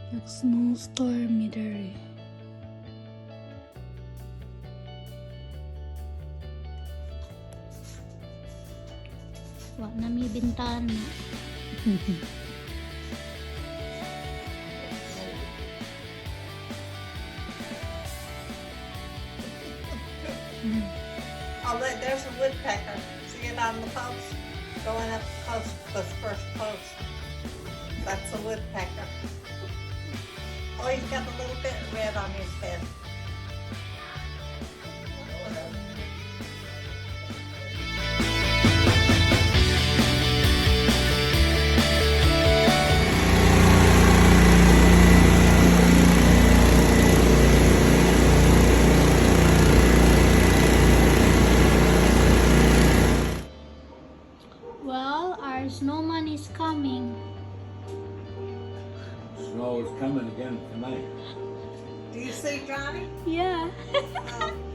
Jak snowstorm diri. Wa na may bintana. Oh, look, there's a woodpecker. See it on the post? Going up the post, the first post. That's a woodpecker. Oh, he's got a little bit of red on his head. Well, our snowman is coming. Snow is coming again tonight. Do you see Johnny? Yeah. Oh.